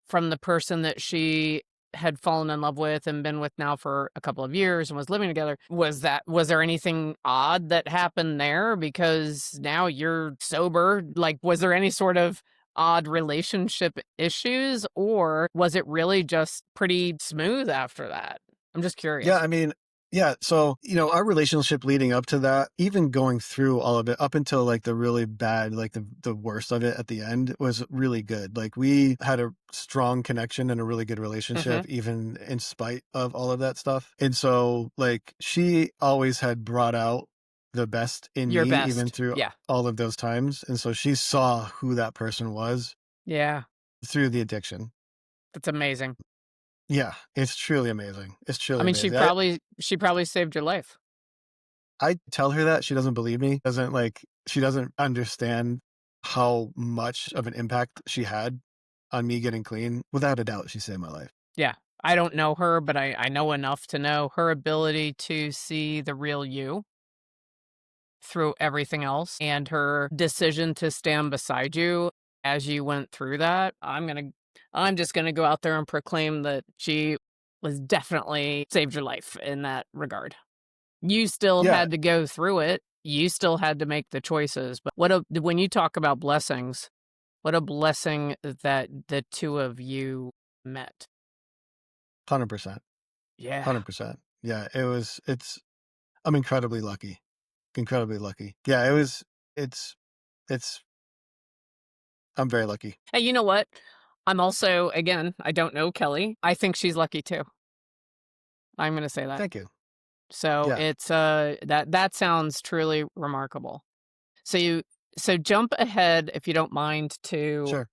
from the person that she had fallen in love with and been with now for a couple of years and was living together. Was there anything odd that happened there? Because now you're sober. Like, was there any sort of odd relationship issues, or was it really just pretty smooth after that? I'm just Yeah, curious. I mean, yeah. So, our relationship leading up to that, even going through all of it up until like the really bad, like the worst of it at the end was really good. Like we had a strong connection and a really good Hmm. relationship, even in spite of all of that stuff. And so, like, she always had brought out the best in Your me, even best. through Yeah. all of those times. And so she saw who that person was Yeah. through the addiction. That's amazing. Yeah, it's truly amazing. It's I truly mean, amazing. she probably saved your life. I tell her that, she doesn't believe me, she doesn't understand how much of an impact she had on me getting clean. Without a doubt, she saved my life. Yeah. I don't know her, but I know enough to know her ability to see the real you through everything else and her decision to stand beside you as you went through that. I'm just gonna go out there and proclaim that she was definitely saved your life in that regard. You still Yeah, had to go through it. You still had to make the choices, but when you talk about blessings, what a blessing that the two of you met. 100%, Yeah. 100%. Yeah, I'm incredibly lucky. Yeah, it's it's I'm very lucky. Hey, you know what? I'm also, again, I don't know Kelly. I think she's lucky too. I'm gonna say that. Thank you. So Yeah, it's that sounds truly remarkable. So jump ahead if you don't mind to sure.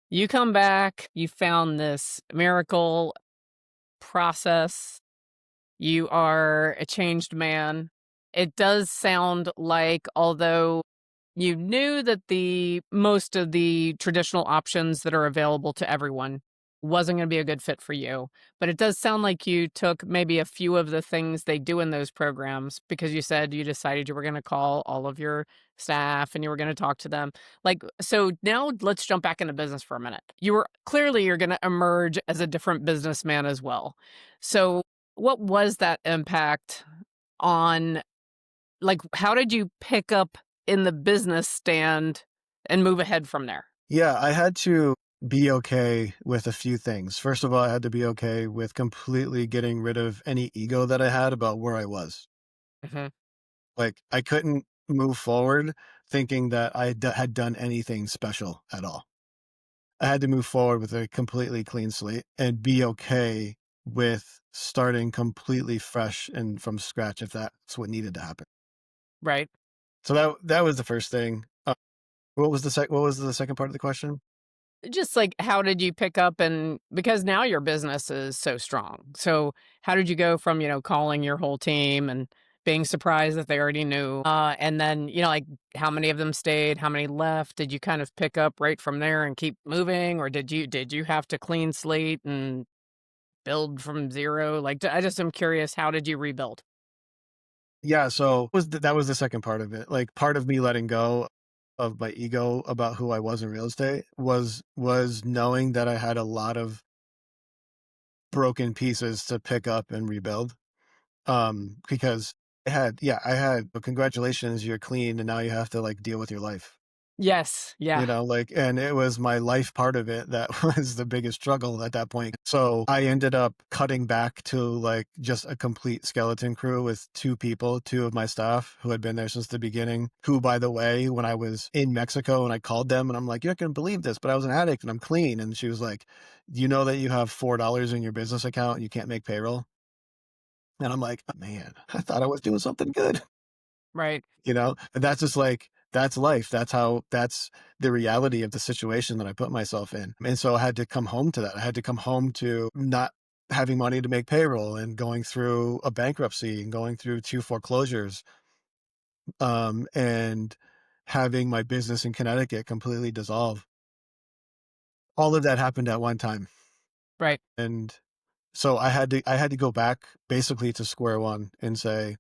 you come back, you found this miracle process. You are a changed man. It does sound like, although you knew that the most of the traditional options that are available to everyone wasn't going to be a good fit for you, but it does sound like you took maybe a few of the things they do in those programs because you said you decided you were going to call all of your staff and you were going to talk to them. Like, so now let's jump back into business for a minute. You're going to emerge as a different businessman as well. So what was that impact on, like, how did you pick up in the business stand and move ahead from there? Yeah, I had to be okay with a few things. First of all, I had to be okay with completely getting rid of any ego that I had about where I was. Mhm. Like, I couldn't move forward thinking that had done anything special at all. I had to move forward with a completely clean slate and be okay with starting completely fresh and from scratch if that's what needed to happen. Right. So that was the first thing. What was the second part of the question? Just like, how did you pick up, and because now your business is so strong. So how did you go from, calling your whole team and being surprised that they already knew? And then, like, how many of them stayed? How many left? Did you kind of pick up right from there and keep moving? Or did you have to clean slate and build from zero? Like, I just am curious, how did you rebuild? Yeah, so that was the second part of it. Like, part of me letting go of my ego about who I was in real estate was knowing that I had a lot of broken pieces to pick up and rebuild. Because I had, "Well, congratulations, you're clean, and now you have to, like, deal with your life." Yes. Yeah. Like, and it was my life part of it that was the biggest struggle at that point. So I ended up cutting back to like just a complete skeleton crew with two people, two of my staff who had been there since the beginning. Who, by the way, when I was in Mexico and I called them and I'm like, "You're not going to believe this, but I was an addict and I'm clean." And she was like, "You know that you have $4 in your business account and you can't make payroll?" And I'm like, "Oh, man, I thought I was doing something good." Right. And that's just like that's life. That's the reality of the situation that I put myself in. And so I had to come home to that. I had to come home to not having money to make payroll and going through a bankruptcy and going through two foreclosures, and having my business in Connecticut completely dissolve. All of that happened at one time. Right. And So I had to go back basically to square one and say,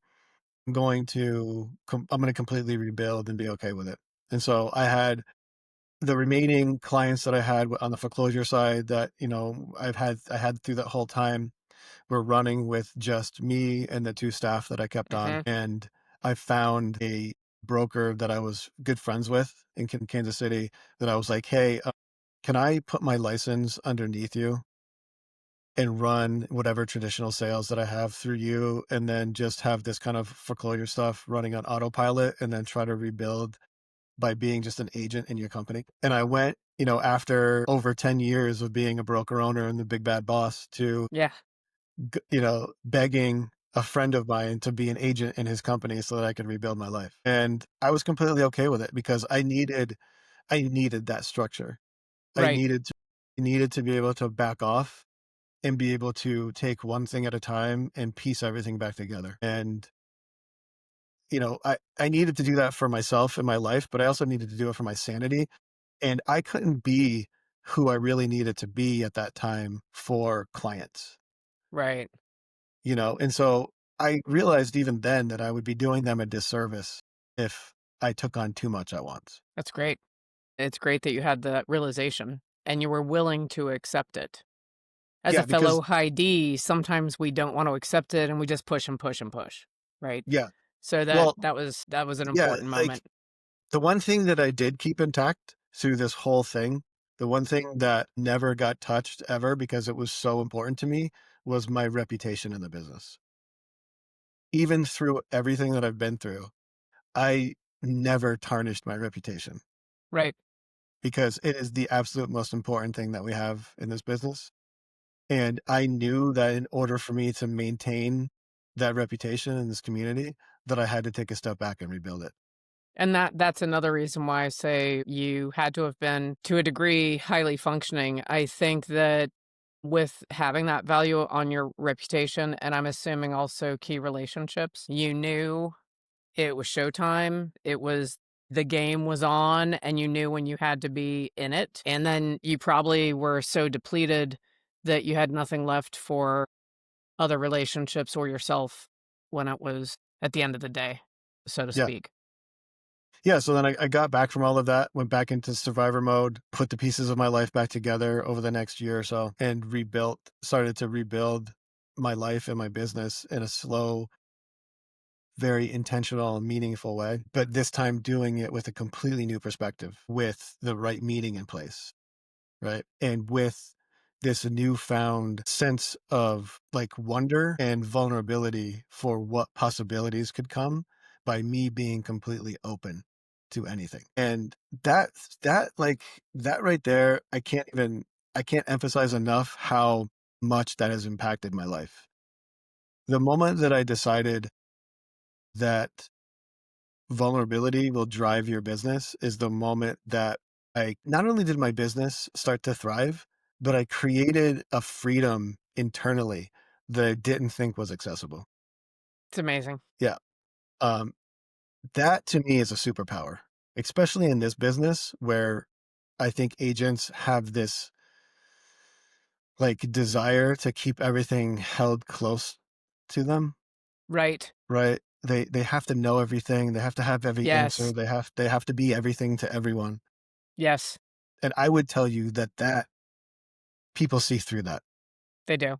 I'm gonna completely rebuild and be okay with it. And so I had the remaining clients that I had on the foreclosure side that, I had through that whole time were running with just me and the 2 staff that I kept on. Mhm. And I found a broker that I was good friends with in Kansas City that I was like, "Hey, can I put my license underneath you and run whatever traditional sales that I have through you, and then just have this kind of foreclosure stuff running on autopilot, and then try to rebuild by being just an agent in your company?" And I went, after over 10 years of being a broker owner and the big bad boss to, Yeah, begging a friend of mine to be an agent in his company so that I could rebuild my life. And I was completely okay with it because I needed that structure. I right. needed to I needed to be able to back off and be able to take one thing at a time and piece everything back together. And, I needed to do that for myself in my life, but I also needed to do it for my sanity. And I couldn't be who I really needed to be at that time for clients, Right. And so I realized even then that I would be doing them a disservice if I took on too much at once. That's great. It's great that you had that realization and you were willing to accept it. As a Yeah, because fellow high D, sometimes we don't want to accept it and we just push and push and push, right? yeah. So that Well, that was an yeah, important like moment. the one thing that I did keep intact through this whole thing, the one thing that never got touched ever because it was so important to me was my reputation in the business. Even through everything that I've been through, I never tarnished my reputation Right. because it is the absolute most important thing that we have in this business. And I knew that in order for me to maintain that reputation in this community, that I had to take a step back and rebuild it. And that's another reason why I say you had to have been, to a degree, highly functioning. I think that with having that value on your reputation, and I'm assuming also key relationships, you knew it was showtime. It was the game was on, and you knew when you had to be in it. And then you probably were so depleted that you had nothing left for other relationships or yourself when it was at the end of the day, so to Yeah. speak. Yeah. So then I got back from all of that, went back into survivor mode, put the pieces of my life back together over the next year or so, and started to rebuild my life and my business in a slow, very intentional and meaningful way. But this time doing it with a completely new perspective, with the right meaning in place. Right. And with this newfound sense of like wonder and vulnerability for what possibilities could come by me being completely open to anything. And that, like that right there, I can't emphasize enough how much that has impacted my life. The moment that I decided that vulnerability will drive your business is the moment that I not only did my business start to thrive, but I created a freedom internally that I didn't think was accessible. It's amazing. Yeah. Um, that to me is a superpower, especially in this business where I think agents have this like desire to keep everything held close to them, Right. right? They have to know everything. They have to have every answer. Yes. They have to be everything to everyone. Yes, And I would tell you that people see through that. they do.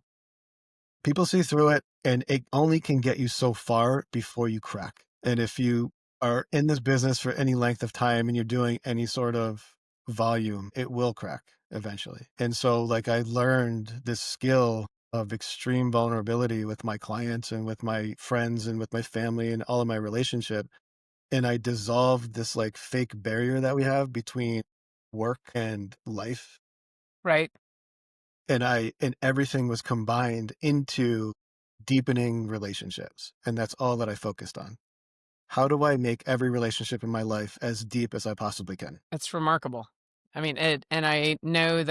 People see through it, and it only can get you so far before you crack. And if you are in this business for any length of time and you're doing any sort of volume, it will crack eventually. And so, like, I learned this skill of extreme vulnerability with my clients and with my friends and with my family and all of my relationship. And I dissolved this like fake barrier that we have between work and life, Right. and everything was combined into deepening relationships, and that's all that I focused on. How do I make every relationship in my life as deep as I possibly can? It's remarkable. I mean, and I know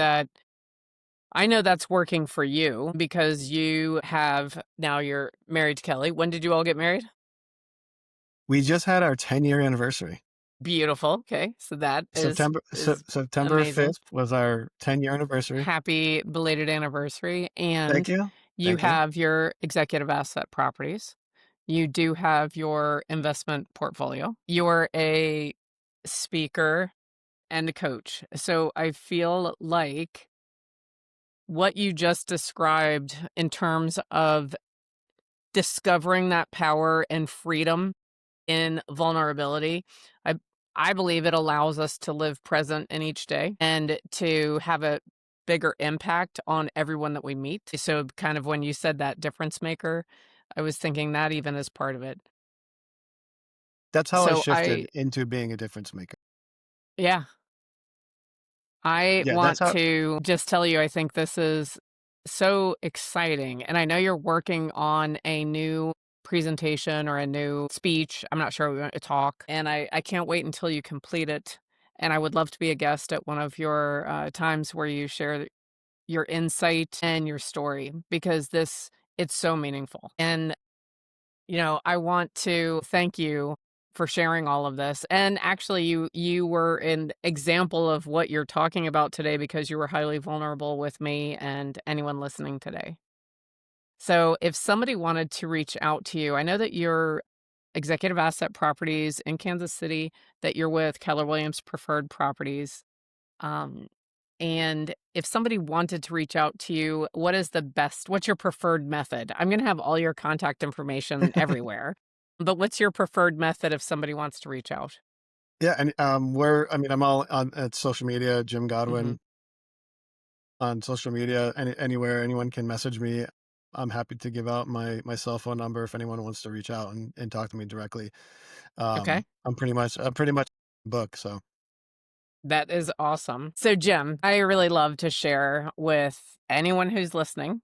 that's working for you because you have now you're married to Kelly. When did you all get married? We just had our 10-year anniversary. Beautiful. Okay. So that is September amazing. 5th was our 10-year anniversary. Happy belated anniversary. Thank And you. You Thank you. have your executive asset properties. You do have your investment portfolio. You're a speaker and a coach. So I feel like what you just described in terms of discovering that power and freedom in vulnerability, I I believe it allows us to live present in each day and to have a bigger impact on everyone that we meet. So kind of when you said that difference maker, I was thinking that even as part of it. That's how I So I shifted into being a difference maker. yeah, I Yeah, that's want how to just tell you I think this is so exciting, and I know you're working on a new presentation or a new speech. I'm not sure we want to talk, and I can't wait until you complete it. And I would love to be a guest at one of your times where you share your insight and your story because this it's so meaningful. And I want to thank you for sharing all of this. And actually you were an example of what you're talking about today because you were highly vulnerable with me and anyone listening today. So if somebody wanted to reach out to you, I know that you're executive asset properties in Kansas City, that you're with Keller Williams Preferred Properties. Um, and if somebody wanted to reach out to you, what's your preferred method? I'm going to have all your contact information everywhere, but what's your preferred method if somebody wants to reach out? Yeah, and, I'm all on at social media, Jim Hmm. Godwin on social media, anywhere anyone can message me. I'm happy to give out my cell phone number if anyone wants to reach out and talk to me directly. Okay. I'm pretty much book, so That is awesome. So, Jim, I really love to share with anyone who's listening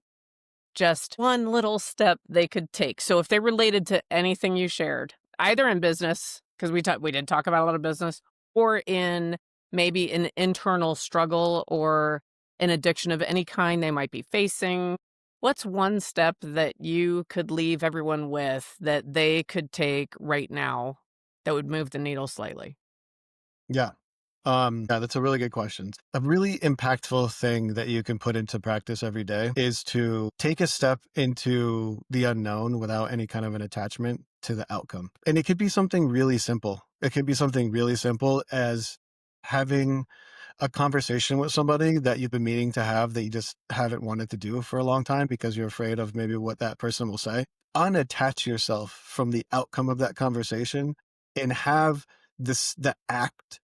just one little step they could take. So if they related to anything you shared, either in business, because we did talk about a lot of business, or in maybe an internal struggle or an addiction of any kind they might be facing, what's one step that you could leave everyone with that they could take right now that would move the needle slightly? yeah. Yeah, that's a really good question. A really impactful thing that you can put into practice every day is to take a step into the unknown without any kind of an attachment to the outcome. And it could be something really simple. It could be something really simple as having a conversation with somebody that you've been meaning to have that you just haven't wanted to do for a long time because you're afraid of maybe what that person will say. Unattach yourself from the outcome of that conversation and have the act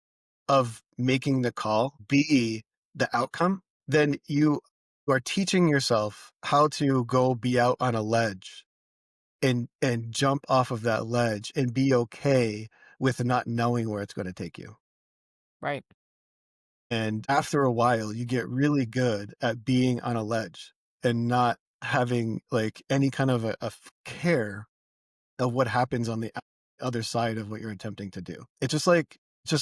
of making the call be the outcome, then you are teaching yourself how to go be out on a ledge and jump off of that ledge and be okay with not knowing where it's going to take you. Right. And after a while, you get really good at being on a ledge and not having like any kind of a care of what happens on the other side of what you're attempting to do. It's just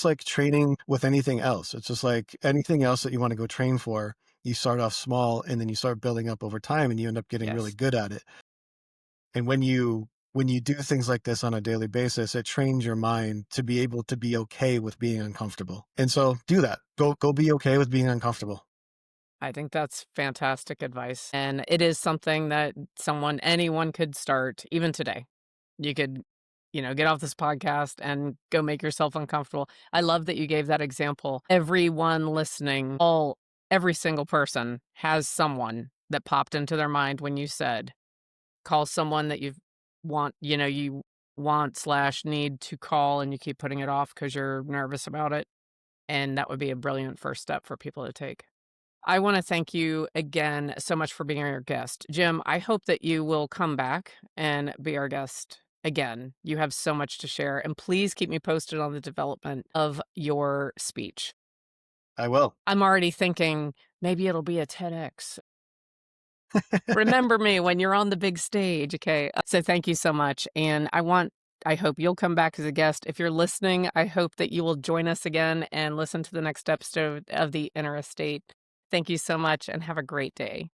like training with anything else. It's just like anything else that you want to go train for. You start off small and then you start building up over time and you end up getting really Yes, good at it. And when you do things like this on a daily basis, it trains your mind to be able to be okay with being uncomfortable. And so do that. Go be okay with being uncomfortable. I think that's fantastic advice. And it is something that anyone could start even today. You could, get off this podcast and go make yourself uncomfortable. I love that you gave that example. Everyone listening, every single person has someone that popped into their mind when you said, call someone that you want slash need to call and you keep putting it off because you're nervous about it. And that would be a brilliant first step for people to take. I want to thank you again so much for being our guest. Jim, I hope that you will come back and be our guest again. You have so much to share, and please keep me posted on the development of your speech. I will. I'm already thinking maybe it'll be a TEDx. Remember me when you're on the big stage. Okay. So thank you so much. And I hope you'll come back as a guest. If you're listening, I hope that you will join us again and listen to the next episode of The Inner Estate. Thank you so much and have a great day.